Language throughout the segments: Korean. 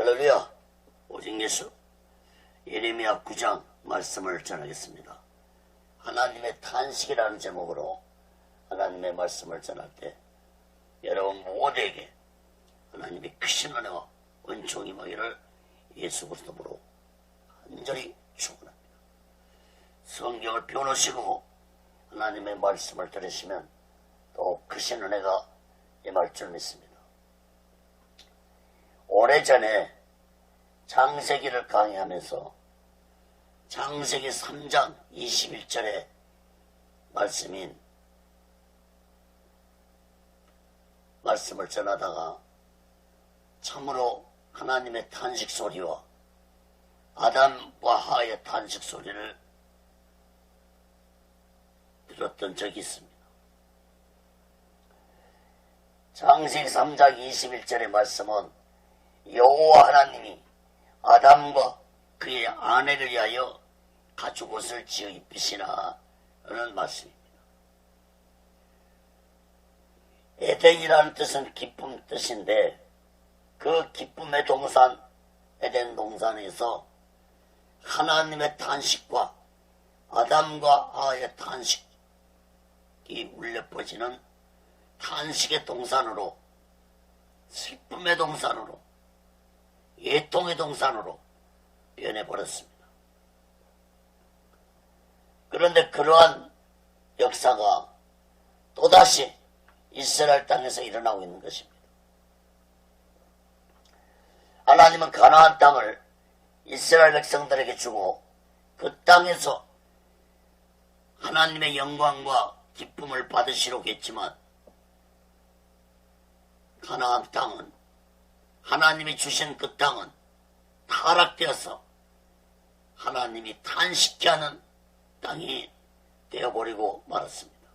할렐루야. 오직 예수. 예레미야 9장 말씀을 전하겠습니다. 하나님의 탄식이라는 제목으로 하나님의 말씀을 전할 때 여러분 모두에게 하나님의 크신 은혜와 은총이 임하기를 예수 그리스도로 간절히 축원합니다. 성경을 펴놓으시고 하나님의 말씀을 들으시면 또 크신 은혜가 임할 줄 믿습니다. 오래전에 창세기를 강의하면서 창세기 3장 21절의 말씀을 전하다가 참으로 하나님의 탄식 소리와 아담과 하와의 탄식 소리를 들었던 적이 있습니다. 창세기 3장 21절의 말씀은 여호와 하나님이 아담과 그의 아내를 위하여 가죽옷을 지어 입히시나 하는 말씀입니다. 에덴이라는 뜻은 기쁨 뜻인데 그 기쁨의 동산 에덴 동산에서 하나님의 탄식과 아담과 하와의 탄식이 울려 퍼지는 탄식의 동산으로 슬픔의 동산으로 애통의 동산으로 변해버렸습니다. 그런데 그러한 역사가 또다시 이스라엘 땅에서 일어나고 있는 것입니다. 하나님은 가나안 땅을 이스라엘 백성들에게 주고 그 땅에서 하나님의 영광과 기쁨을 받으시려고 했지만 가나안 땅은 하나님이 주신 그 땅은 타락되어서 하나님이 탄식케 하는 땅이 되어버리고 말았습니다.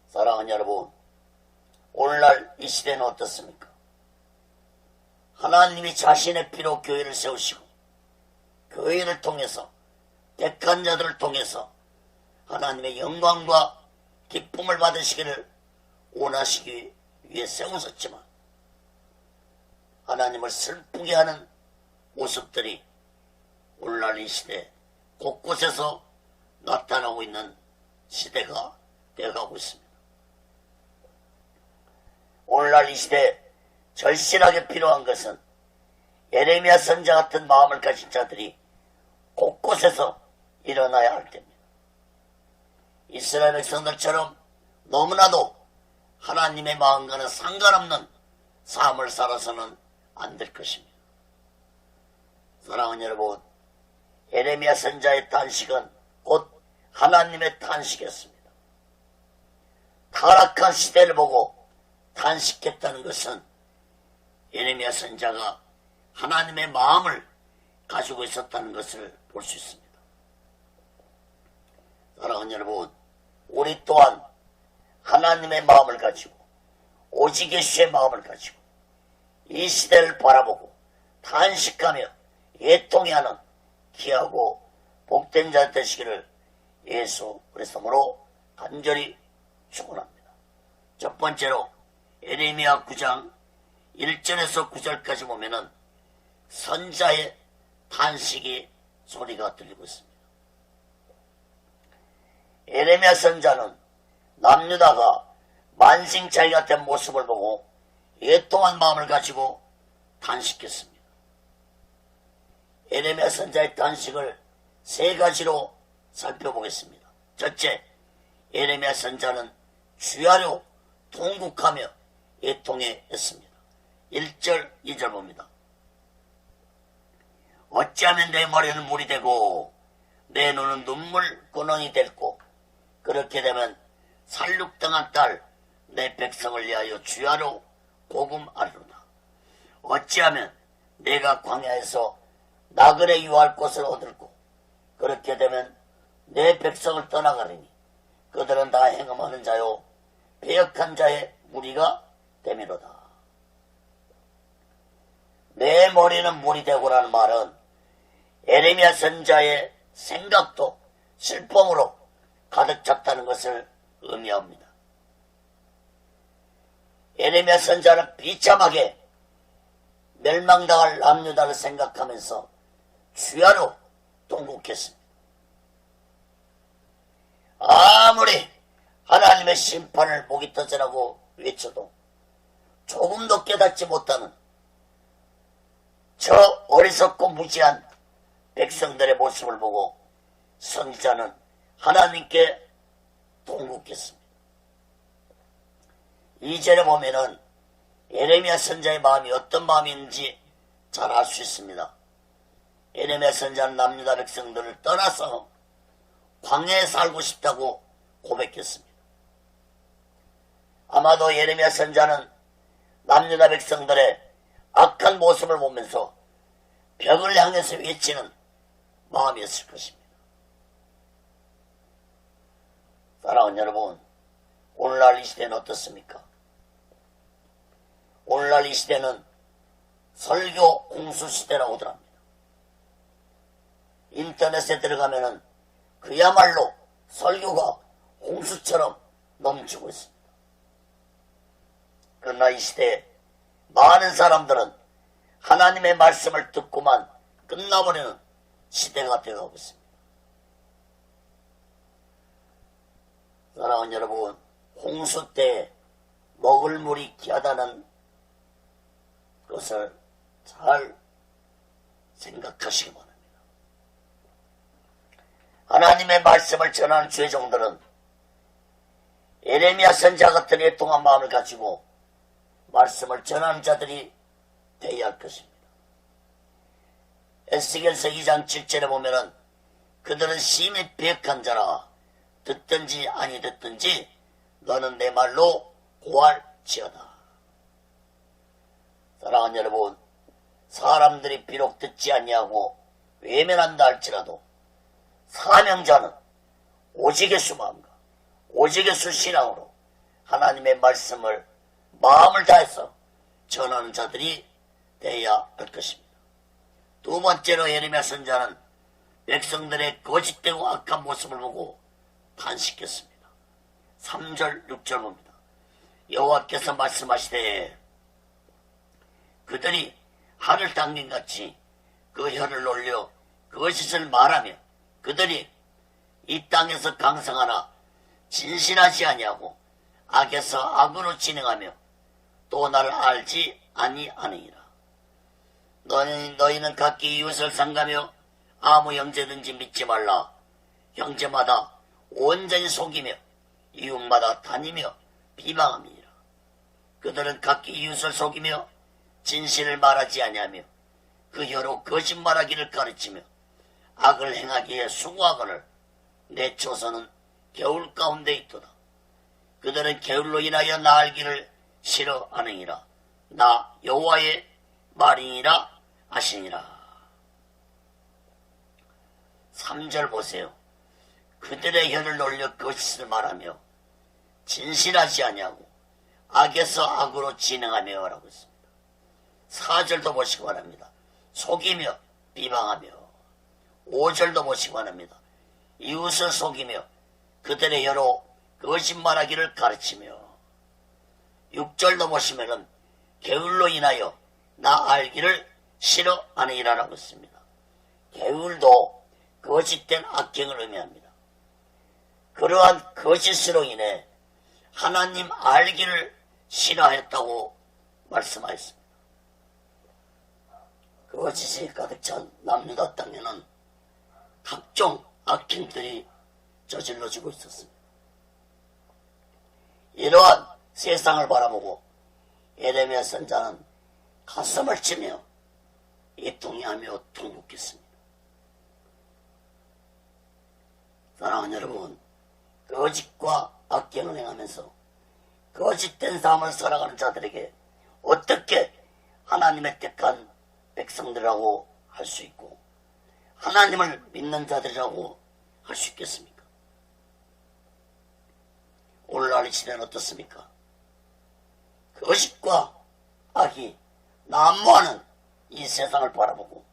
사랑하는 여러분, 오늘날 이 시대는 어떻습니까? 하나님이 자신의 피로 교회를 세우시고 교회를 통해서 택한 자들을 통해서 하나님의 영광과 기쁨을 받으시기를 원하시기 위해 세우셨지만 하나님을 슬프게 하는 모습들이 오늘날 이 시대 곳곳에서 나타나고 있는 시대가 되어가고 있습니다. 오늘날 이 시대에 절실하게 필요한 것은 예레미야 선자 같은 마음을 가진 자들이 곳곳에서 일어나야 할 때입니다. 이스라엘 백성들처럼 너무나도 하나님의 마음과는 상관없는 삶을 살아서는 안 될 것입니다. 사랑하는 여러분, 예레미야 선자의 탄식은 곧 하나님의 탄식이었습니다. 타락한 시대를 보고 탄식했다는 것은 예레미야 선자가 하나님의 마음을 가지고 있었다는 것을 볼 수 있습니다. 사랑하는 여러분, 우리 또한 하나님의 마음을 가지고 오직 예수의 마음을 가지고 이 시대를 바라보고 탄식하며 애통해하는 귀하고 복된 자 되시기를 예수 그리스도로 간절히 축원합니다. 첫 번째로 예레미야 9장 1절에서 9절까지 보면은 선자의 탄식의 소리가 들리고 있습니다. 예레미야 선자는 남유다가 만신창이 같은 모습을 보고 애통한 마음을 가지고 탄식했습니다. 예레미야 선자의 탄식을 세 가지로 살펴보겠습니다. 첫째, 예레미야 선자는 주야로 통곡하며 애통했습니다. 1절, 2절 봅니다. 어찌하면 내 머리는 물이 되고 내 눈은 눈물 구멍이 됐고 그렇게 되면 살육당한 딸 내 백성을 위하여 주야로 고금하리로다. 어찌하면 내가 광야에서 나그네 유할 곳을 얻을고 그렇게 되면 내 백성을 떠나가리니 그들은 다 행음하는 자요 배역한 자의 무리가 되미로다. 내 머리는 물이 되고라는 말은 예레미야 선자의 생각도 슬픔으로 가득 찼다는 것을 의미합니다. 예레미야 선자는 비참하게 멸망당할 남유다를 생각하면서 주야로 통곡했습니다. 아무리 하나님의 심판을 목이 터지라고 외쳐도 조금도 깨닫지 못하는 저 어리석고 무지한 백성들의 모습을 보고 선지자는 하나님께 통곡했습니다. 2절에 보면은 예레미야 선지자의 마음이 어떤 마음인지 잘 알 수 있습니다. 예레미야 선지자는 남유다 백성들을 떠나서 광야에 살고 싶다고 고백했습니다. 아마도 예레미야 선지자는 남유다 백성들의 악한 모습을 보면서 벽을 향해서 외치는 마음이었을 것입니다. 사랑하는 여러분, 오늘날 이 시대는 어떻습니까? 오늘날 이 시대는 설교 공수 시대라고 합니다. 인터넷에 들어가면은 그야말로 설교가 홍수처럼 넘치고 있습니다. 그러나 이 시대에 많은 사람들은 하나님의 말씀을 듣고만 끝나버리는 시대가 되어가고 있습니다. 사랑하는 여러분, 홍수 때 먹을 물이 귀하다는 것을 잘 생각하시기 바랍니다. 하나님의 말씀을 전하는 주의 종들은 예레미야 선지자 같은 애통한 마음을 가지고 말씀을 전하는 자들이 되어야 할 것입니다. 에스겔서 2장 7절에 보면은 그들은 심히 배역한 자라 듣든지 아니 듣든지 너는 내 말로 고할지어다. 사랑하는 여러분, 사람들이 비록 듣지 아니하고 외면한다 할지라도 사명자는 오직 예수 마음과 오직 예수 신앙으로 하나님의 말씀을 마음을 다해서 전하는 자들이 되어야 할 것입니다. 두 번째로 예레미야 선지자는 백성들의 거짓되고 악한 모습을 보고 탄식했습니다. 3절 6절 봅니다. 여호와께서 말씀하시되 그들이 하늘 당긴같이 그 혀를 놀려 거짓을 말하며 그들이 이 땅에서 강성하나 진실하지 아니하고 악에서 악으로 진행하며 또 나를 알지 아니하느니라. 너희는 각기 이웃을 상가며 아무 형제든지 믿지 말라. 형제마다 온전히 속이며 이웃마다 다니며 비방함이니라. 그들은 각기 이웃을 속이며 진실을 말하지 아니하며 그 혀로 거짓말하기를 가르치며 악을 행하기에 수고하거늘 내 조선은 겨울 가운데 있도다. 그들은 겨울로 인하여 나 알기를 싫어하느니라. 나 여호와의 말이니라 하시니라. 3절 보세요. 그들의 혀를 놀려 거짓을 말하며 진실하지 아니하고 악에서 악으로 진행하며 라고 했습니다. 4절도 보시기 바랍니다. 속이며 비방하며. 5절도 보시기 바랍니다. 이웃을 속이며 그들의 혀로 거짓말하기를 가르치며. 6절도 보시면은 게을로 인하여 나 알기를 싫어하느니라라고 했습니다. 게을도 거짓된 악행을 의미합니다. 그러한 거짓으로 인해 하나님 알기를 싫어했다고 말씀하였습니다. 거짓이 가득 찬 남유다 땅에는 각종 악행들이 저질러지고 있었습니다. 이러한 세상을 바라보고 예레미야 선지자는 가슴을 치며 애통해하며 통곡했습니다. 사랑하는 여러분, 거짓과 악행을 행하면서 거짓된 삶을 살아가는 자들에게 어떻게 하나님의 택한 백성들이라고 할 수 있고 하나님을 믿는 자들이라고 할 수 있겠습니까? 오늘날 이 시대는 어떻습니까? 거짓과 악이 난무하는 이 세상을 바라보고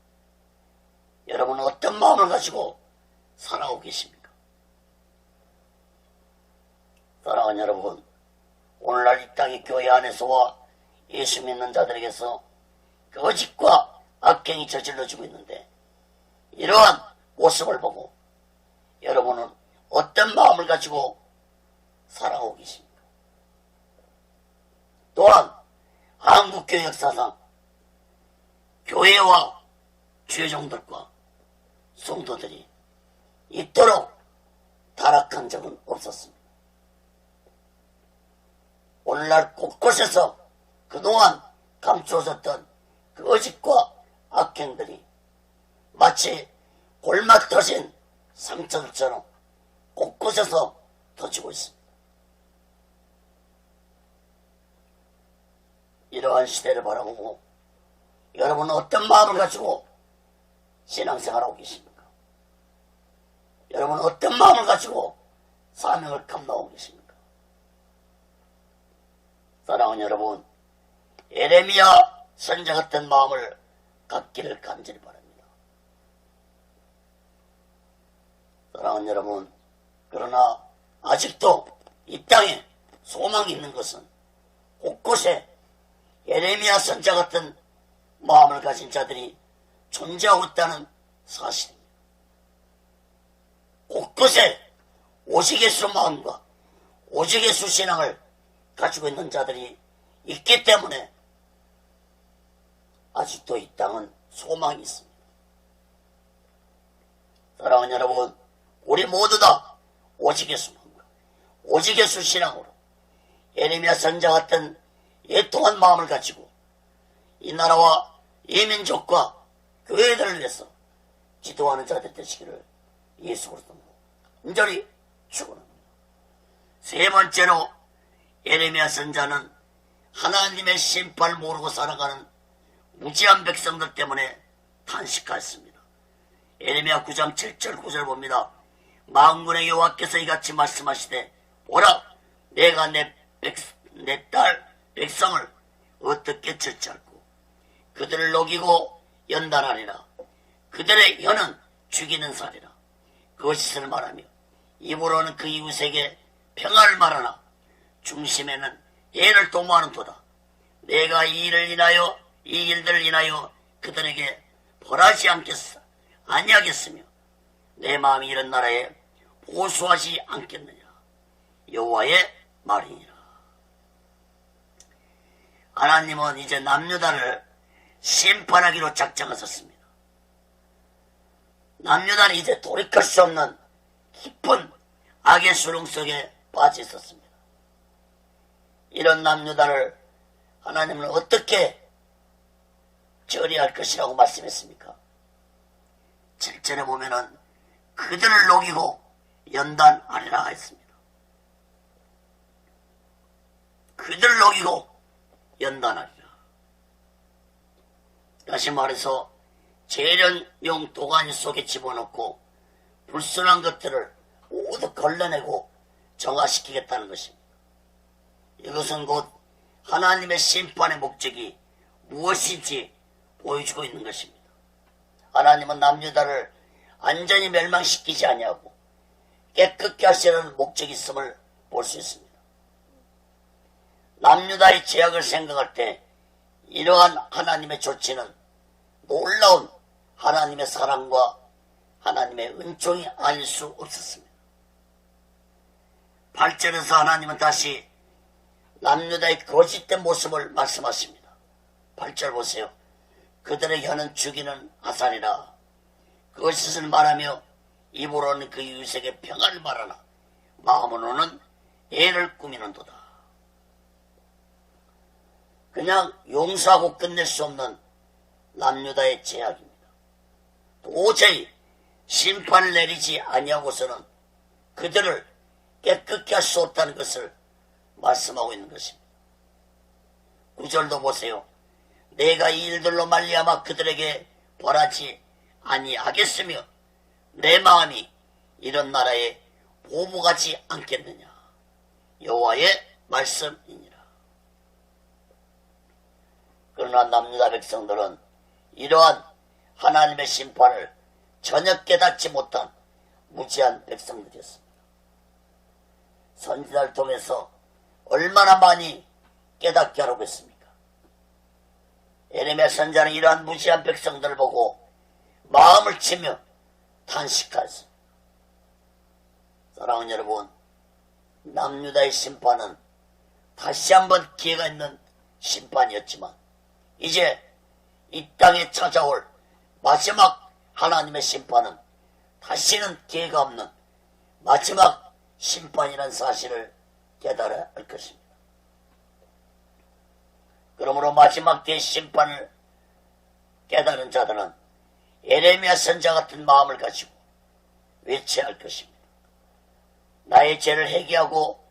여러분은 어떤 마음을 가지고 살아오고 계십니까? 사랑하는 여러분, 오늘날 이 땅의 교회 안에서와 예수 믿는 자들에게서 거짓과 악행이 저질러지고 있는데 이러한 모습을 보고 여러분은 어떤 마음을 가지고 살아오고 계십니까? 또한 한국교회 역사상 교회와 죄종들과 성도들이 이토록 타락한 적은 없었습니다. 오늘날 곳곳에서 그동안 감추어졌던 거짓과 악행들이 마치 골마 터진 상처들처럼 곳곳에서 터지고 있습니다. 이러한 시대를 바라보고 여러분은 어떤 마음을 가지고 신앙생활하고 계십니까? 여러분은 어떤 마음을 가지고 사명을 감당하고 계십니까? 사랑하는 여러분, 예레미야 선자 같은 마음을 갖기를 간절히 바랍니다. 사랑하는 여러분, 그러나 아직도 이 땅에 소망이 있는 것은 곳곳에 예레미야 선자 같은 마음을 가진 자들이 존재하고 있다는 사실입니다. 곳곳에 오직 예수 마음과 오직 예수 신앙을 가지고 있는 자들이 있기 때문에 아직도 이 땅은 소망이 있습니다. 사랑하는 여러분, 우리 모두 다 오직 예수 마음과 오직 예수 신앙으로 예레미야 선자 같은 애통한 마음을 가지고 이 나라와 이 민족과 교회들을 위해서 기도하는 자들 되시기를 예수 그리스도로 간절히 축원합니다. 세 번째로 예레미야 선자는 하나님의 심판을 모르고 살아가는 무지한 백성들 때문에 탄식하였습니다. 예레미야 9장 7절 9절 봅니다. 만군의 여호와께서 이같이 말씀하시되 보라, 내가 내 딸 백성을 어떻게 처치할고 그들을 녹이고 연단하리라. 그들의 혀는 죽이는 살이라. 거짓을 말하며 입으로는 그 이웃에게 평안을 말하나 중심에는 예를 도모하는도다. 내가 이 일들을 인하여 그들에게 벌하지 아니하겠으며 내 마음이 이런 나라에 보수하지 않겠느냐. 여호와의 말이니라. 하나님은 이제 남유다를 심판하기로 작정하셨습니다. 남유다는 이제 돌이킬 수 없는 깊은 악의 수렁 속에 빠져 있었습니다. 이런 남유다를 하나님은 어떻게 처리할 것이라고 말씀했습니까? 7절에 보면은 그들을 녹이고 연단하리라 했습니다. 그들을 녹이고 연단하리라. 다시 말해서 재련용 도가니 속에 집어넣고 불순한 것들을 모두 걸러내고 정화시키겠다는 것입니다. 이것은 곧 하나님의 심판의 목적이 무엇인지 보여주고 있는 것입니다. 하나님은 남유다를 완전히 멸망시키지 아니하고 깨끗게 하시려는 목적이 있음을 볼 수 있습니다. 남유다의 죄악을 생각할 때 이러한 하나님의 조치는 놀라운 하나님의 사랑과 하나님의 은총이 아닐 수 없었습니다. 8절에서 하나님은 다시 남유다의 거짓된 모습을 말씀하십니다. 8절 보세요. 그들의 혀는 죽이는 화살이라. 거짓을 말하며 입으로는 그 이웃에게 평안을 말하나 마음으로는 애를 꾸미는도다. 그냥 용서하고 끝낼 수 없는 남유다의 죄악입니다. 도저히 심판을 내리지 아니하고서는 그들을 깨끗게 할 수 없다는 것을 말씀하고 있는 것입니다. 9절도 보세요. 내가 이 일들로 말미암아 그들에게 벌하지 아니하겠으며 내 마음이 이런 나라에 보복하지 않겠느냐. 여호와의 말씀이니라. 그러나 남유다 백성들은 이러한 하나님의 심판을 전혀 깨닫지 못한 무지한 백성들이었습니다. 선지자를 통해서 얼마나 많이 깨닫게 하라고 했습니까? 에레미야 선자는 이러한 무지한 백성들을 보고 마음을 치며 탄식하였습니다. 사랑하는 여러분, 남유다의 심판은 다시 한번 기회가 있는 심판이었지만 이제 이 땅에 찾아올 마지막 하나님의 심판은 다시는 기회가 없는 마지막 심판이라는 사실을 깨달아야 할 것입니다. 그러므로 마지막 때의 심판을 깨달은 자들은 에레미야 선자 같은 마음을 가지고 외쳐야 할 것입니다. 나의 죄를 회개하고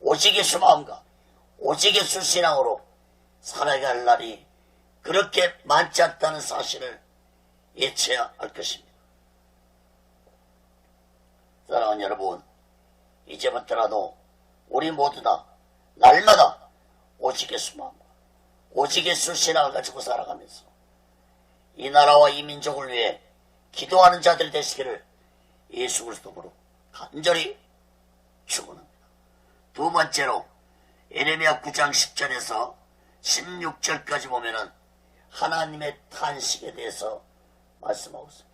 오직 예수 마음과 오직 예수 신앙으로 살아가야 할 날이 그렇게 많지 않다는 사실을 외쳐야 할 것입니다. 사랑하는 여러분, 이제부터라도 우리 모두 다 날마다 오직 예수 마음과 오직 예수 신앙을 가지고 살아가면서 이 나라와 이 민족을 위해 기도하는 자들이 되시기를 예수 그리스도로 간절히 축원합니다. 두 번째로 에레미야 9장 10절에서 16절까지 보면은 하나님의 탄식에 대해서 말씀하고 있습니다.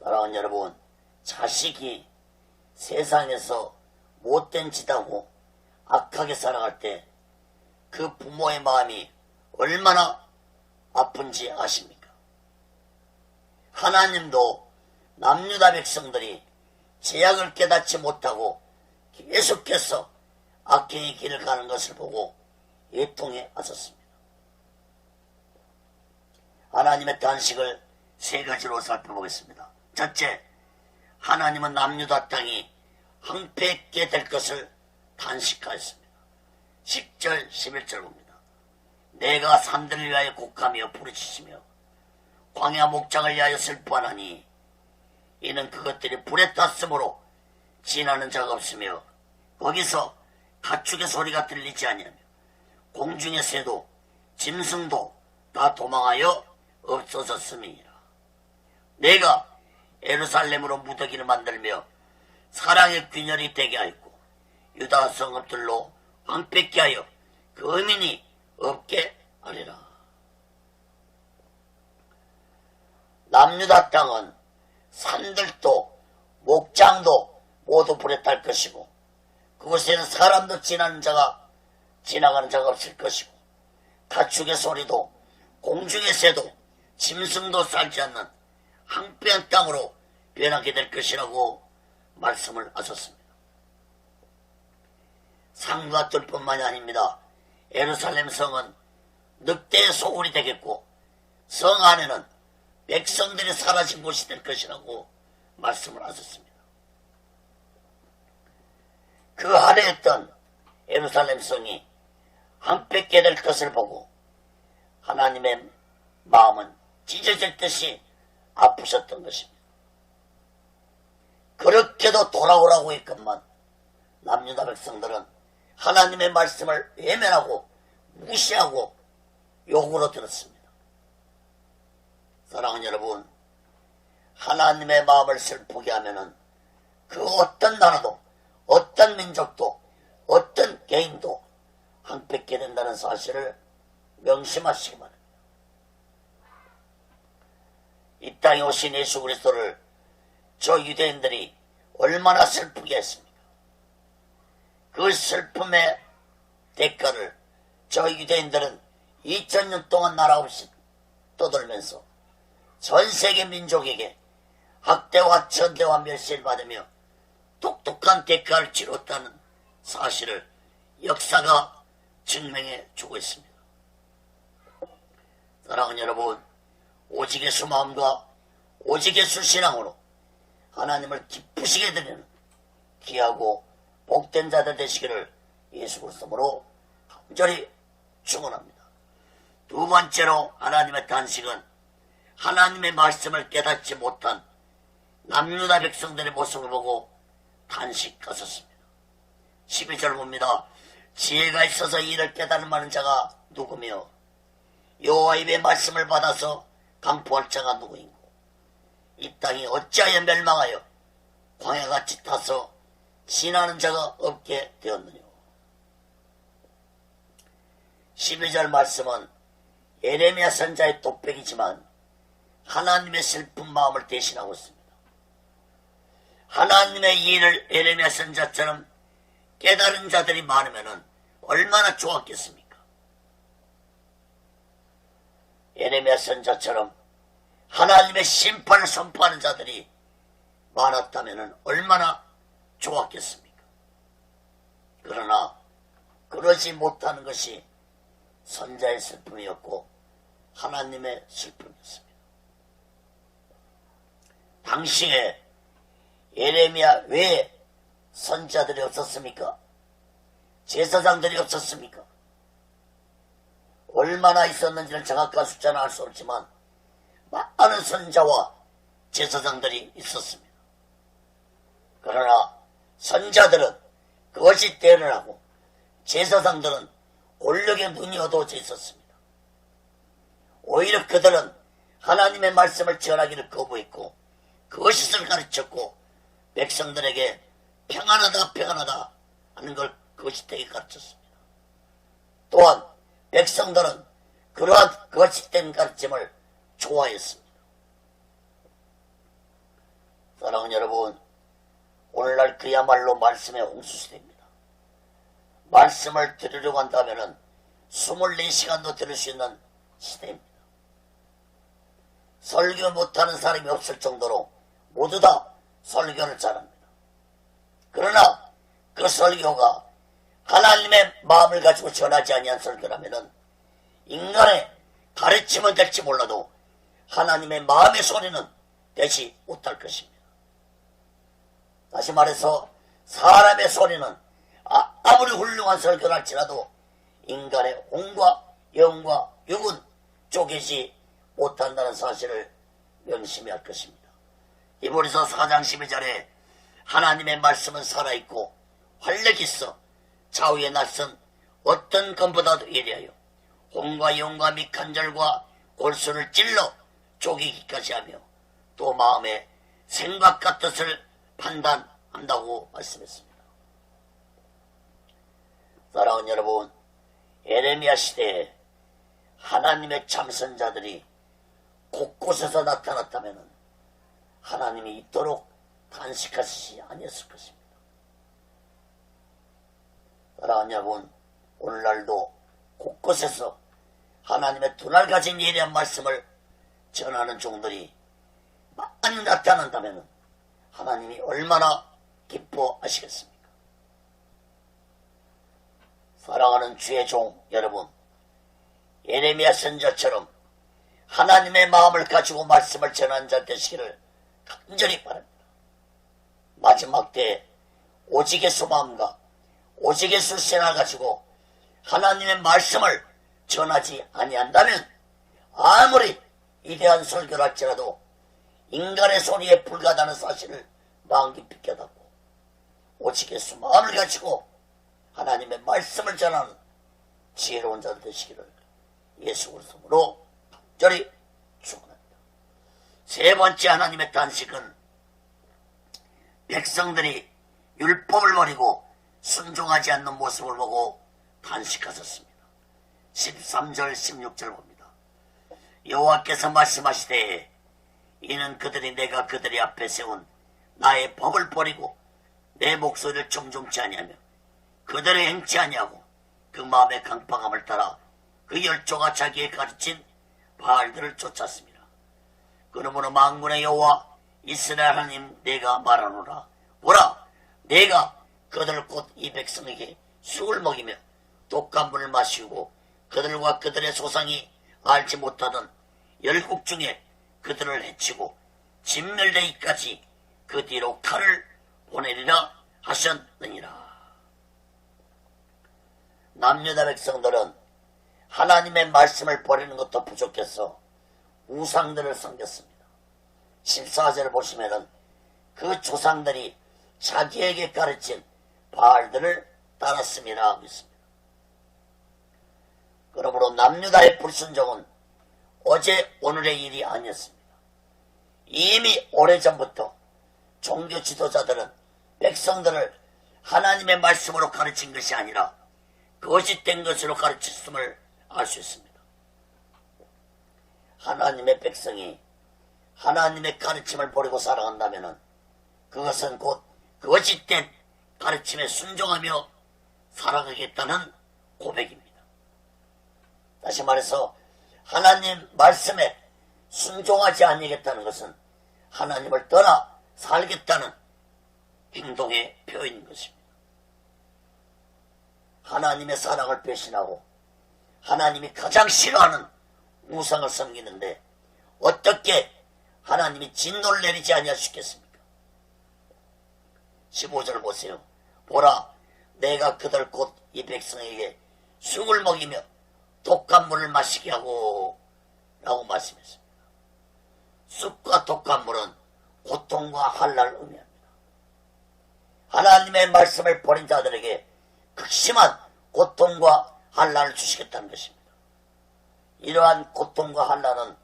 사랑하는 여러분, 자식이 세상에서 못된 짓하고 악하게 살아갈 때 그 부모의 마음이 얼마나 아픈지 아십니까? 하나님도 남유다 백성들이 제약을 깨닫지 못하고 계속해서 악행의 길을 가는 것을 보고 애통해 하셨습니다. 하나님의 탄식을 세 가지로 살펴보겠습니다. 첫째, 하나님은 남유다 땅이 황폐하게 될 것을 탄식하였습니다. 10절 11절 봅니다. 내가 산들을 위하여 곡하며 부르짖으며 광야 목장을 위하여 슬퍼하나니 이는 그것들이 불에 탔으므로 지나는 자가 없으며 거기서 가축의 소리가 들리지 아니하며 공중의 새도 짐승도 다 도망하여 없어졌음이니라. 내가 예루살렘으로 무더기를 만들며 사랑의 균열이 되게 하였고 유다 성읍들로 황폐케 하여 그 의민이 없게 하리라. 남유다 땅은 산들도 목장도 모두 불에 탈 것이고 그곳에는 사람도 지나가는 자가 없을 것이고 가축의 소리도 공중의 새도 짐승도 살지 않는 황폐한 땅으로 변하게 될 것이라고 말씀을 하셨습니다. 상과 뜰뿐만이 아닙니다. 예루살렘 성은 늑대의 소굴이 되겠고 성 안에는 백성들이 사라진 곳이 될 것이라고 말씀을 하셨습니다. 그 아래 있던 예루살렘 성이 황폐케 될 것을 보고 하나님의 마음은 찢어질 듯이 아프셨던 것입니다. 그렇게도 돌아오라고 했건만 남유다 백성들은 하나님의 말씀을 외면하고 무시하고 욕으로 들었습니다. 사랑하는 여러분, 하나님의 마음을 슬프게 하면은 그 어떤 나라도 어떤 민족도 어떤 개인도 황폐케 된다는 사실을 명심하시기 바랍니다. 이 땅에 오신 예수 그리스도를 저 유대인들이 얼마나 슬프게 했습니까? 그 슬픔의 대가를 저 유대인들은 2000년 동안 나라 없이 떠돌면서 전 세계 민족에게 학대와 천대와 멸시를 받으며 독특한 대가를 치렀다는 사실을 역사가 증명해 주고 있습니다. 사랑하는 여러분, 오직 예수 마음과 오직 예수 신앙으로 하나님을 기쁘시게 드리는 귀하고 복된 자들 되시기를 예수 그리스도로 간절히 축원합니다. 두 번째로 하나님의 탄식은 하나님의 말씀을 깨닫지 못한 남유다 백성들의 모습을 보고 탄식하셨습니다. 12절 봅니다. 지혜가 있어서 이를 깨달을 만한 자가 누구며 여호와 입의 말씀을 받아서 강포할 자가 누구인고 이 땅이 어찌하여 멸망하여 광야같이 타서 지나는 자가 없게 되었느냐. 12절 말씀은 예레미야 선자의 독백이지만 하나님의 슬픈 마음을 대신하고 있습니다. 하나님의 일을 예레미야 선자처럼 깨달은 자들이 많으면 얼마나 좋았겠습니까? 예레미야 선자처럼 하나님의 심판을 선포하는 자들이 많았다면 얼마나 좋았겠습니까? 그러나 그러지 못하는 것이 선자의 슬픔이었고 하나님의 슬픔이었습니다. 당시에 예레미야 외에 선자들이 없었습니까? 제사장들이 없었습니까? 얼마나 있었는지는 정확한 숫자는 알 수 없지만 많은 선자와 제사장들이 있었습니다. 그러나 선자들은 그것이 대련하고 제사장들은 권력의 눈이 어두워져 있었습니다. 오히려 그들은 하나님의 말씀을 전하기를 거부했고 그것을 가르쳤고 백성들에게 평안하다 평안하다 하는 걸 그것이 되게 가르쳤습니다. 또한 백성들은 그러한 그것이 된 가르침을 좋아했습니다. 사랑하는 여러분, 오늘날 그야말로 말씀의 홍수시대입니다. 말씀을 들으려고 한다면 24시간도 들을 수 있는 시대입니다. 설교 못하는 사람이 없을 정도로 모두 다 설교를 잘합니다. 그러나 그 설교가 하나님의 마음을 가지고 전하지 아니한 설교라면 인간의 가르침은 될지 몰라도 하나님의 마음의 소리는 되지 못할 것입니다. 다시 말해서 사람의 소리는 아무리 훌륭한 설교를 할지라도 인간의 혼과 영과 육은 쪼개지 못한다는 사실을 명심해야 할 것입니다. 히브리서 4장 12절에 하나님의 말씀은 살아있고 활력이 있어 좌우에 낯선 어떤 검보다도 예리하여 혼과 영과 및 관절과 골수를 찔러 쪼개기까지 하며 또 마음의 생각과 뜻을 판단한다고 말씀했습니다. 사랑하는 여러분, 예레미야 시대에 하나님의 참선자들이 곳곳에서 나타났다면 하나님이 이토록 단식하시지 아니었을 것입니다. 사랑하는 여러분, 오늘날도 곳곳에서 하나님의 두날 가진 예리한 말씀을 전하는 종들이 많이 나타난다면 하나님이 얼마나 기뻐하시겠습니까? 사랑하는 주의 종 여러분, 예레미야 선자처럼 하나님의 마음을 가지고 말씀을 전하는 자 되시기를 간절히 바랍니다. 마지막 때에 오직의 소마음과 오직의 술생을 가지고 하나님의 말씀을 전하지 아니한다면 아무리 위대한 설교를 할지라도 인간의 소리에 불과하다는 사실을 마음 깊이 깨닫고 오직의 소마음을 가지고 하나님의 말씀을 전하는 지혜로운 자들 되시기를 예수 그리스도로 간절히 축원합니다. 세 번째 하나님의 단식은 백성들이 율법을 버리고 순종하지 않는 모습을 보고 단식하셨습니다. 13절 16절 봅니다. 여호와께서 말씀하시되 이는 그들이 내가 그들이 앞에 세운 나의 법을 버리고 내 목소리를 정종치 아니하며 그들의 행치 아니하고 그 마음의 강팍함을 따라 그 열조가 자기의 가르친 바알들을 쫓았습니다. 그러므로 만군의 여호와 이스라엘 하나님 내가 말하노라. 보라, 내가 그들 곧 이 백성에게 술을 먹이며 독한 물을 마시고 그들과 그들의 조상이 알지 못하던 열국 중에 그들을 해치고 진멸되기까지 그 뒤로 칼을 보내리라 하셨느니라. 남유다 백성들은 하나님의 말씀을 버리는 것도 부족해서 우상들을 섬겼습니다. 14절을 보시면은 그 조상들이 자기에게 가르친 바알들을 따랐습니다 하고 있습니다. 그러므로 남유다의 불순종은 어제 오늘의 일이 아니었습니다. 이미 오래전부터 종교 지도자들은 백성들을 하나님의 말씀으로 가르친 것이 아니라 거짓된 것으로 가르쳤음을 알 수 있습니다. 하나님의 백성이 하나님의 가르침을 버리고 살아간다면 그것은 곧 거짓된 가르침에 순종하며 살아가겠다는 고백입니다. 다시 말해서 하나님 말씀에 순종하지 아니겠다는 것은 하나님을 떠나 살겠다는 행동의 표현인 것입니다. 하나님의 사랑을 배신하고 하나님이 가장 싫어하는 우상을 섬기는데 어떻게 하나님이 진노를 내리지 아니하시겠습니까? 15절 보세요. 보라, 내가 그들 곧 이 백성에게 쑥을 먹이며 독한 물을 마시게 하고 라고 말씀했습니다. 쑥과 독한 물은 고통과 한란을 의미합니다. 하나님의 말씀을 버린 자들에게 극심한 고통과 한란을 주시겠다는 것입니다. 이러한 고통과 한란은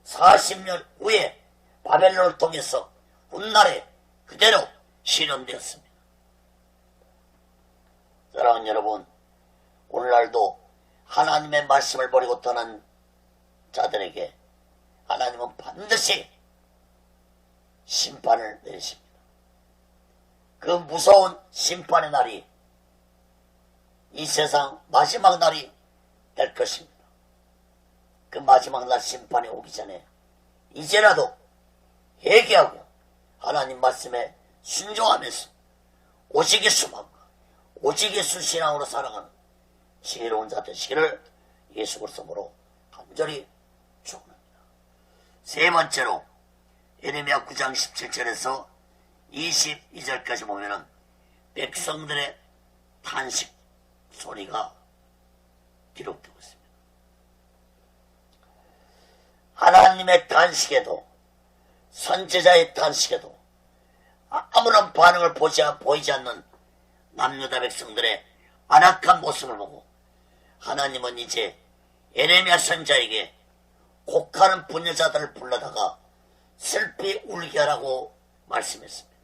40년 후에 바벨론을 통해서 훗날에 그대로 실현되었습니다. 사랑하는 여러분, 오늘날도 하나님의 말씀을 버리고 떠난 자들에게 하나님은 반드시 심판을 내리십니다. 그 무서운 심판의 날이 이 세상 마지막 날이 될 것입니다. 그 마지막 날 심판이 오기 전에 이제라도 회개하고 하나님 말씀에 순종하면서 오직 예수만과 오직 예수 신앙으로 살아가는 지혜로운 자 되시기를 예수 그리스도로 간절히 축원합니다. 세 번째로 예레미야 9장 17절에서 22절까지 보면은 백성들의 탄식 소리가 기록되고 있습니다. 하나님의 탄식에도 선지자의 탄식에도 아무런 반응을 보이지 않는 남유다 백성들의 안악한 모습을 보고 하나님은 이제 예레미야 선지자에게 곡하는 분녀자들을 불러다가 슬피 울게 하라고 말씀했습니다.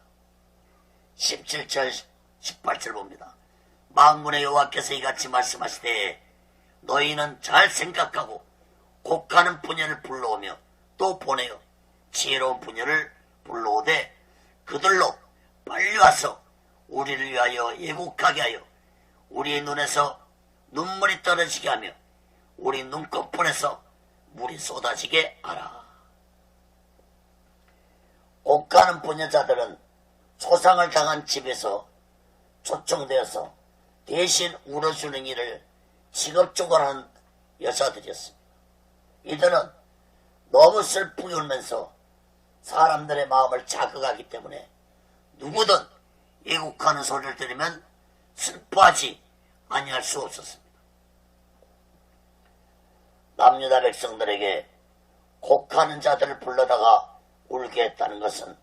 17절 18절 봅니다. 만군의 여호와께서 이같이 말씀하시되 너희는 잘 생각하고 곡하는 분녀를 불러오며 또 보내어 지혜로운 분녀를 불러오되 그들로 빨리 와서 우리를 위하여 예곡하게 하여 우리의 눈에서 눈물이 떨어지게 하며 우리 눈꺼풀에서 물이 쏟아지게 하라. 곡하는 분녀자들은 초상을 당한 집에서 초청되어서 대신 울어주는 일을 직업적으로 하는 여자들이었습니다. 이들은 너무 슬프게 울면서 사람들의 마음을 자극하기 때문에 누구든 애국하는 소리를 들으면 슬퍼하지 아니할 수 없었습니다. 남유다 백성들에게 곡하는 자들을 불러다가 울게 했다는 것은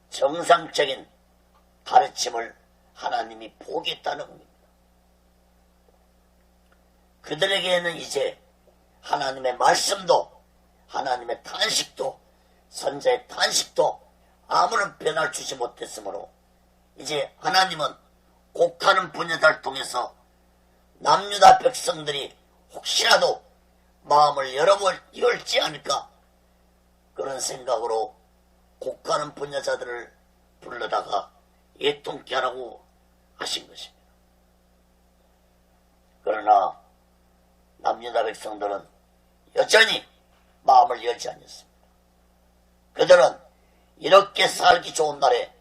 정상적인 가르침을 하나님이 포기했다는 겁니다. 그들에게는 이제 하나님의 말씀도 하나님의 탄식도 선자의 탄식도 아무런 변화를 주지 못했으므로 이제 하나님은 곡하는 분야를 통해서 남유다 백성들이 혹시라도 마음을 열지 않을까 그런 생각으로 곡하는 분야자들을 불러다가 애통케 하라고 하신 것입니다. 그러나 남유다 백성들은 여전히 마음을 열지 않았습니다. 그들은 이렇게 살기 좋은 날에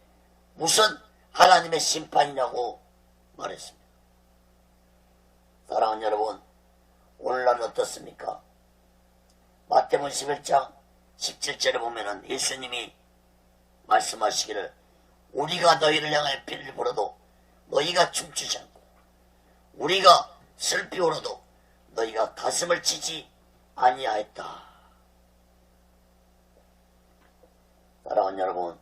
무슨 하나님의 심판이냐고 말했습니다. 사랑하는 여러분, 오늘날은 어떻습니까? 마태복음 11장 17절에 보면은 예수님이 말씀하시기를 우리가 너희를 향하여 피를 불어도 너희가 춤추지 않고 우리가 슬피 울어도 너희가 가슴을 치지 아니하였다. 사랑하는 여러분,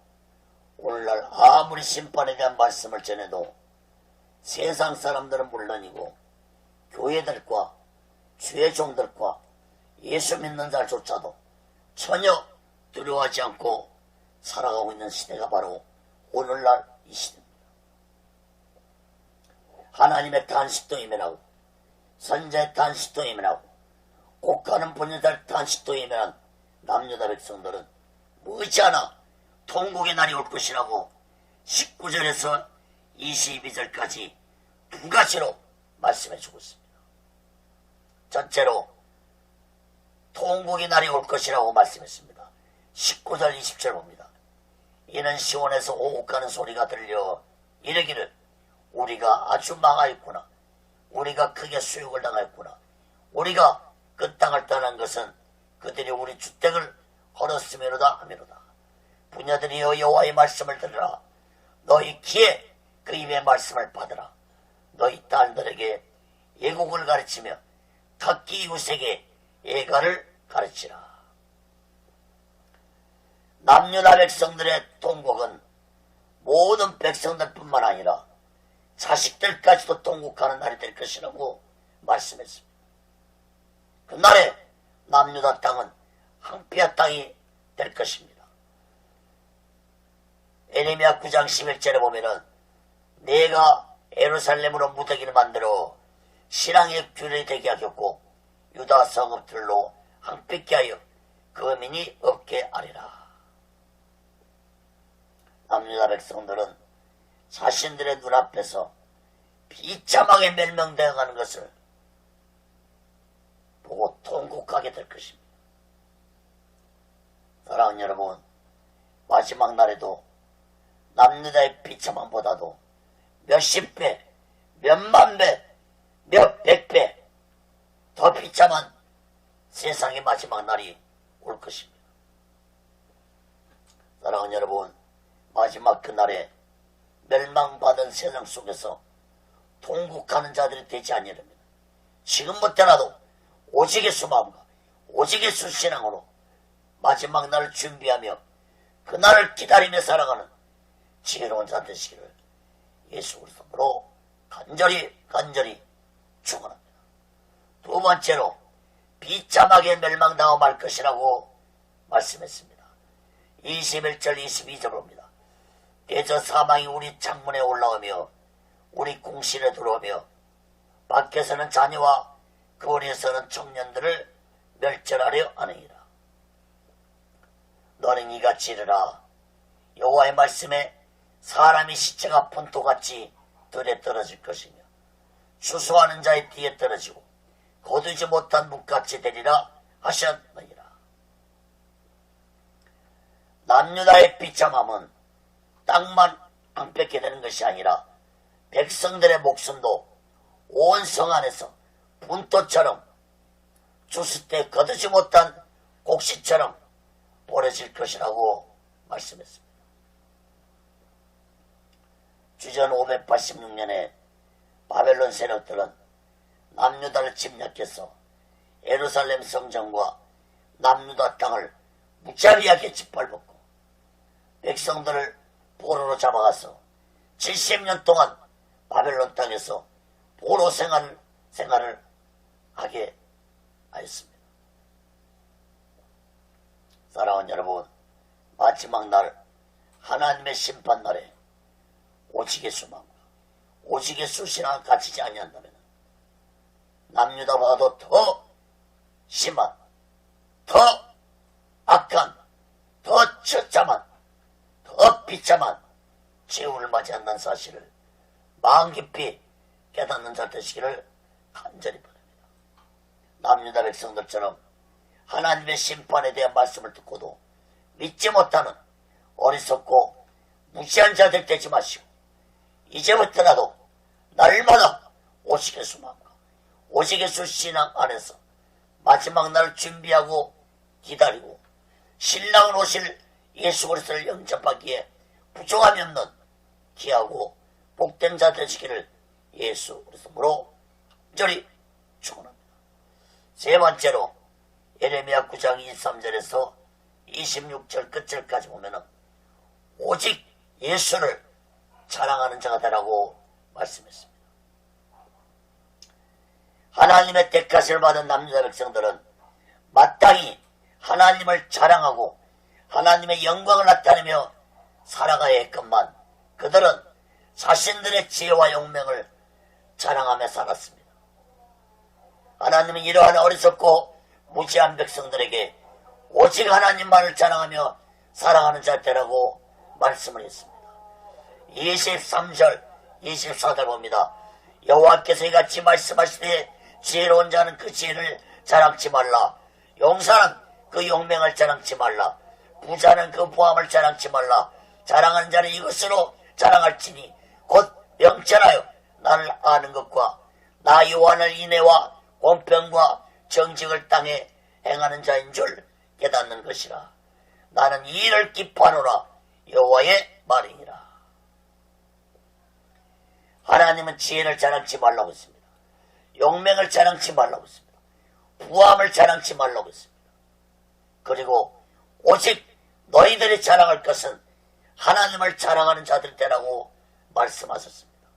오늘날 아무리 심판에 대한 말씀을 전해도 세상 사람들은 물론이고 교회들과 주의 종들과 예수 믿는 자조차도 전혀 두려워하지 않고 살아가고 있는 시대가 바로 오늘날 이 시대입니다. 하나님의 탄식도 예민하고 선자의 탄식도 예민하고 곡하는 분야들 단식도이면 남유다 백성들은 머지않아 통곡의 날이 올 것이라고 19절에서 22절까지 두 가지로 말씀해 주고 있습니다. 첫째로 통곡의 날이 올 것이라고 말씀했습니다. 19절 20절 봅니다. 이는 시온에서 오곡하는 소리가 들려 이르기를 우리가 아주 망하였구나. 우리가 크게 수욕을 당하였구나. 우리가 그 땅을 떠난 것은 그들이 우리 주택을 헐었음이로다 하미로다. 부녀들이여 여호와의 말씀을 들으라. 너희 귀에 그 입의 말씀을 받으라. 너희 딸들에게 예곡을 가르치며 각기 이웃에게 예가를 가르치라. 남유다 백성들의 통곡은 모든 백성들뿐만 아니라 자식들까지도 통곡하는 날이 될 것이라고 말씀했습니다. 그날에 남유다 땅은 황폐한 땅이 될 것입니다. 에레미야 9장 11절에 보면은 내가 예루살렘으로 무더기를 만들어 신앙의 균이 되게 하겠고 유다 성읍들로 황폐케 하여 거민이 없게 하리라. 남유다 백성들은 자신들의 눈앞에서 비참하게 멸망되어가는 것을 보고 통곡하게 될 것입니다. 사랑하는 여러분, 마지막 날에도 남유다의 비참함보다도 몇십 배, 몇만 배, 몇백 배 더 비참한 세상의 마지막 날이 올 것입니다. 사랑하는 여러분, 마지막 그날에 멸망받은 세상 속에서 통곡하는 자들이 되지 않으려면 지금부터라도 오직 예수 마음과 오직 예수 신앙으로 마지막 날을 준비하며 그날을 기다리며 살아가는 지혜로운 자 되시기를 예수 그리스도로 간절히 축원합니다. 두 번째로 비참하게 멸망당하고 말 것이라고 말씀했습니다. 21절 22절 봅니다. 대저 사망이 우리 창문에 올라오며 우리 궁실에 들어오며 밖에서는 자녀와 거리에서는 청년들을 멸절하려 하느니라. 너는 이같이 이르라. 여호와의 말씀에 사람의 시체가 본토같이 들에 떨어질 것이며 수수하는 자의 뒤에 떨어지고 거두지 못한 묵같이 되리라 하셨느니라. 남유다의 비참함은 땅만 안 뺏게 되는 것이 아니라 백성들의 목숨도 온 성 안에서 분토처럼 주스 때 거두지 못한 곡식처럼 버려질 것이라고 말씀했습니다. 주전 586년에 바벨론 세력들은 남유다를 침략해서 예루살렘 성전과 남유다 땅을 무자비하게 짓밟았고 백성들을 포로로 잡아가서 70년 동안 바벨론 땅에서 포로 생활을 하게 하였습니다. 사랑하는 여러분, 마지막 날 하나님의 심판날에 오직 예수 마음과 오직 예수 신앙을 갖추지 아니한다면 남유다보다도 더 심한, 더 악한, 더 처참한, 더 비참한 최후를 맞이한다는 사실을 마음 깊이 깨닫는 자 되시기를 간절히 바랍니다. 남유다 백성들처럼 하나님의 심판에 대한 말씀을 듣고도 믿지 못하는 어리석고 무시한 자들 되지 마시고 이제부터라도 날마다 오직 예수 마음과 오직 예수 신앙 안에서 마지막 날을 준비하고 기다리고 신랑을 오실 예수 그리스도를 영접하기에 부족함이 없는 귀하고 복된 자 되시기를 예수 그리스도로 간절히 축원합니다. 세 번째로 예레미야 9장 23절에서 26절 끝절까지 보면은 오직 예수를 자랑하는 자가 되라고 말씀했습니다. 하나님의 택하심을 받은 남유다 백성들은 마땅히 하나님을 자랑하고 하나님의 영광을 나타내며 살아가야 했건만 그들은 자신들의 지혜와 용맹을 자랑하며 살았습니다. 하나님은 이러한 어리석고 무지한 백성들에게 오직 하나님만을 자랑하며 사랑하는 자들이라고 말씀을 했습니다. 23절 24절 봅니다. 여호와께서 이같이 말씀하시되 지혜로운 자는 그 지혜를 자랑치 말라. 용사는 그 용맹을 자랑치 말라. 부자는 그 부함을 자랑치 말라. 자랑하는 자는 이것으로 자랑할지니 곧 명철하여 나를 아는 것과 나 여호와를 인애와 공평과 정직을 땅에 행하는 자인 줄 깨닫는 것이라. 나는 이 일을 기뻐하노라. 여호와의 말이니라. 하나님은 지혜를 자랑치 말라고 했습니다. 용맹을 자랑치 말라고 했습니다. 부함을 자랑치 말라고 했습니다. 그리고 오직 너희들이 자랑할 것은 하나님을 자랑하는 자들 되라고 말씀하셨습니다.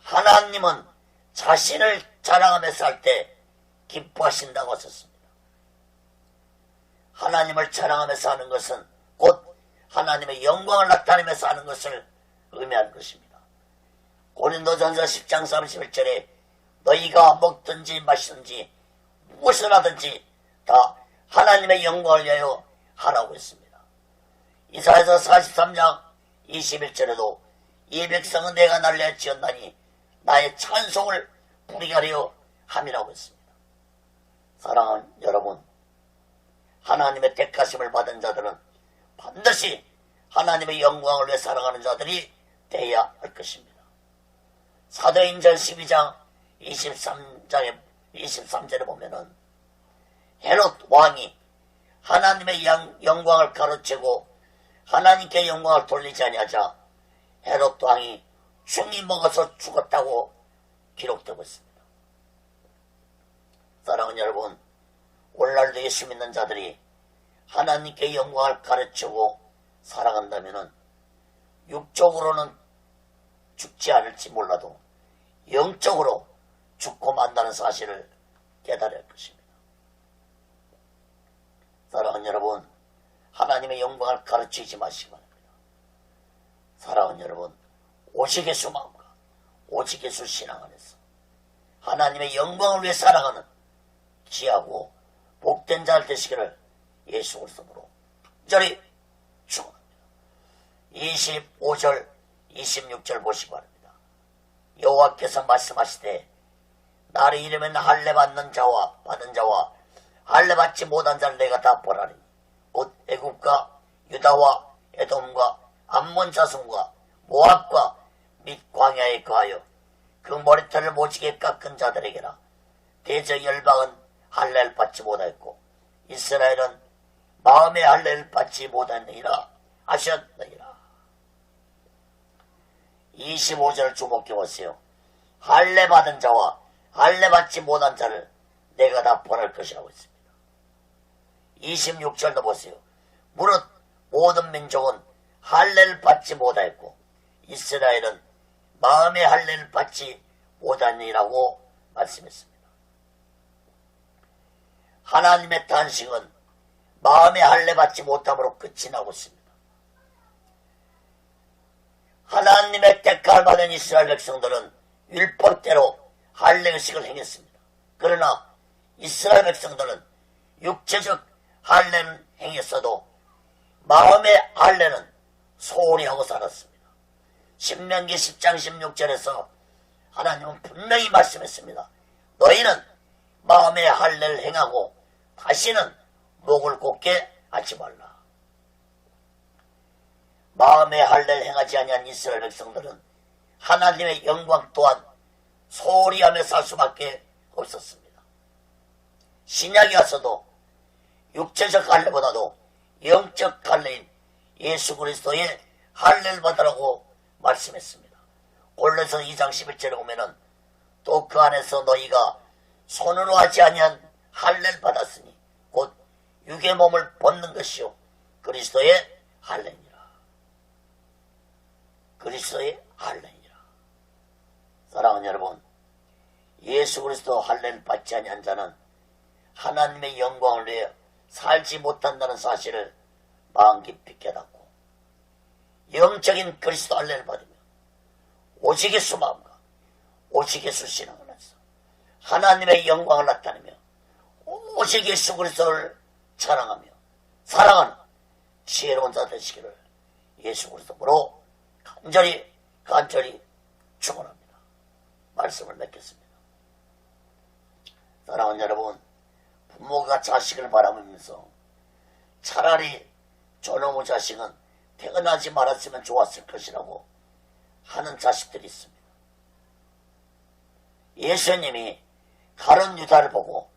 하나님은 자신을 자랑하면서 할 때 기뻐하신다고 하셨습니다. 하나님을 자랑하면서 하는 것은 곧 하나님의 영광을 나타내면서 하는 것을 의미하는 것입니다. 고린도전서 10장 31절에 너희가 먹든지 마시든지 무엇을 하든지 다 하나님의 영광을 위하여 하라고 했습니다. 이사야서 43장 21절에도 이 백성은 내가 날려 지었나니 나의 찬송을 부리게 하려 함이라고 했습니다. 사랑하는 여러분, 하나님의 택하심을 받은 자들은 반드시 하나님의 영광을 위해 살아가는 자들이 되어야 할 것입니다. 사도행전 12장 23절에 보면은 헤롯 왕이 하나님의 영광을 가로채고 하나님께 영광을 돌리지 아니하자 헤롯 왕이 충이 먹어서 죽었다고 기록되고 있습니다. 사랑하는 여러분, 오늘날도 예수 믿는 자들이 하나님께 영광을 가르치고 살아간다면 육적으로는 죽지 않을지 몰라도 영적으로 죽고 만다는 사실을 깨달을 것입니다. 사랑하는 여러분, 하나님의 영광을 가르치지 마시기 바랍니다. 사랑하는 여러분, 오직 예수 마음과 오직 예수 신앙 안에서 하나님의 영광을 위해 살아가는 귀하고 복된 자를 되시기를 예수 그리스도로 간절히 축원합니다. 25절 26절 보시기 바랍니다. 여호와께서 말씀하시되 나를 이름에 할례 받는 자와 할례 받지 못한 자를 내가 다 벌하리니 곧 애굽과 유다와 에돔과 암몬 자손과 모압과 및 광야에 거하여 그 머리털을 모지게 깎은 자들에게라. 대저 열방은 할례를 받지 못하였고 이스라엘은 마음의 할례를 받지 못하느니라 하셨느니라. 25절을 주목해 보세요. 할례 받은 자와 할례 받지 못한 자를 내가 다 벌할 것이라고 했습니다. 26절도 보세요. 무릇 모든 민족은 할례를 받지 못하였고 이스라엘은 마음의 할례를 받지 못하니라고 말씀했습니다. 하나님의 탄식은 마음의 할례 받지 못함으로 끝이 나고 있습니다. 하나님의 택함을 받은 이스라엘 백성들은 율법대로 할례의식을 행했습니다. 그러나 이스라엘 백성들은 육체적 할례는 행했어도 마음의 할례는 소홀히 하고 살았습니다. 신명기 10장 16절에서 하나님은 분명히 말씀했습니다. 너희는 마음의 할례를 행하고 다시는 목을 곧게 하지 말라. 마음의 할례를 행하지 아니한 이스라엘 백성들은 하나님의 영광 또한 소홀히 하며 살 수밖에 없었습니다. 신약에 와서도 육체적 할례보다도 영적 할례인 예수 그리스도의 할례를 받으라고 말씀했습니다. 골로새 2장 11절에 보면은 또 그 안에서 너희가 손으로 하지 아니한 할례를 받았으니 곧 육의 몸을 벗는 것이요 그리스도의 할례니라. 그리스도의 할례니라. 사랑하는 여러분, 예수 그리스도 할례를 받지 아니한 자는 하나님의 영광을 위해 살지 못한다는 사실을 마음 깊이 깨닫고 영적인 그리스도 할례를 받으며 오직 예수 마음과 오직 예수 신앙을 해서 하나님의 영광을 나타내며 오직 예수 그리스도를 찬양하며 사랑하는 지혜로운 자 되시기를 예수 그리스도로 간절히 축원합니다. 말씀을 맺겠습니다. 사랑하는 여러분, 부모가 자식을 바라보면서 차라리 저놈의 자식은 태어나지 말았으면 좋았을 것이라고 하는 자식들이 있습니다. 예수님이 가룟 유다를 보고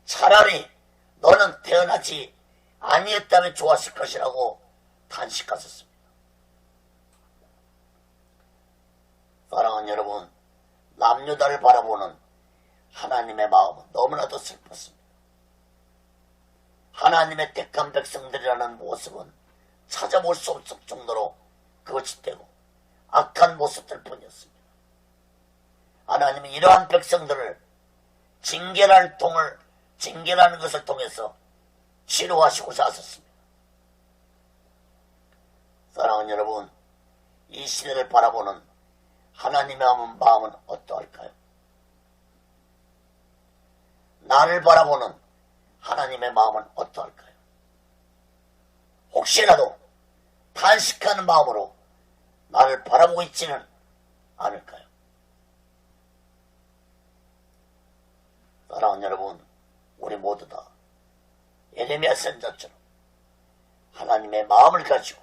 차라리 너는 태어나지 아니었다면 좋았을 것이라고 탄식하셨습니다. 사랑하는 여러분, 남유다를 바라보는 하나님의 마음은 너무나도 슬펐습니다. 하나님의 택한 백성들이라는 모습은 찾아볼 수 없을 정도로 거짓되고 악한 모습들 뿐이었습니다. 하나님은 이러한 백성들을 징계라는 것을 통해서 치료하시고자 하셨습니다. 사랑하는 여러분, 이 시대를 바라보는 하나님의 마음은 어떠할까요? 나를 바라보는 하나님의 마음은 어떠할까요? 혹시라도 탄식하는 마음으로 나를 바라보고 있지는 않을까요? 사랑하는 여러분, 우리 모두 다 예레미야 선지자처럼 하나님의 마음을 가지고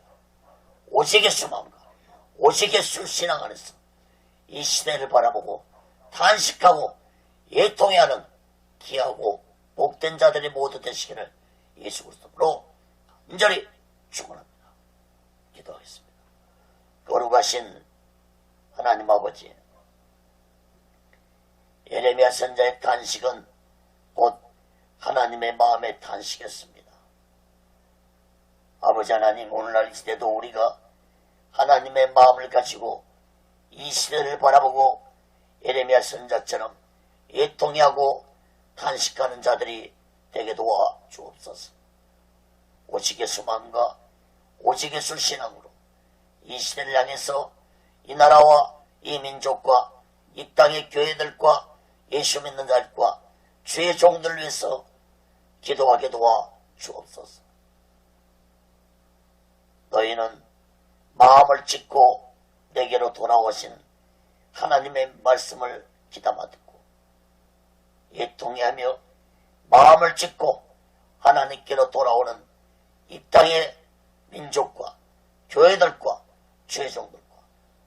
오직 예수 마음과 오직 예수 신앙 안에서 이 시대를 바라보고 탄식하고 애통해하는 귀하고 복된 자들이 모두 되시기를 예수 그리스도로 간절히 축원합니다. 기도하겠습니다. 거룩하신 하나님 아버지, 예레미야 선지자의 탄식은 곧 하나님의 마음의 탄식이었습니다. 아버지 하나님, 오늘날 이 시대도 우리가 하나님의 마음을 가지고 이 시대를 바라보고 예레미야 선지자처럼 애통해하고 탄식하는 자들이 되게 도와 주옵소서. 오직 예수 마음과 오직 예수 신앙으로 이 시대를 향해서 이 나라와 이 민족과 이 땅의 교회들과 예수 믿는 자들과 주의 종들을 위해서 기도하게 도와 주옵소서. 너희는 마음을 찢고 내게로 돌아오신 하나님의 말씀을 귀담아 듣고 애통해하며 마음을 찢고 하나님께로 돌아오는 이 땅의 민족과 교회들과 주의 종들과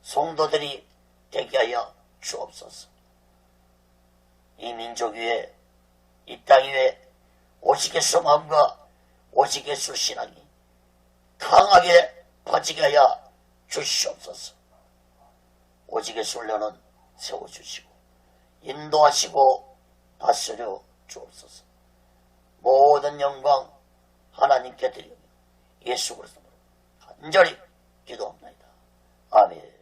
성도들이 되게 하여 주옵소서. 이 민족 위에 이 땅 위에 오직 예수 마음과 오직 예수 신앙이 강하게 퍼지게 하여 주시옵소서. 오직 예수 훈련은 세워주시고 인도하시고 다스려 주옵소서. 모든 영광 하나님께 드리며 예수 그리스도로 간절히 기도합니다. 아멘.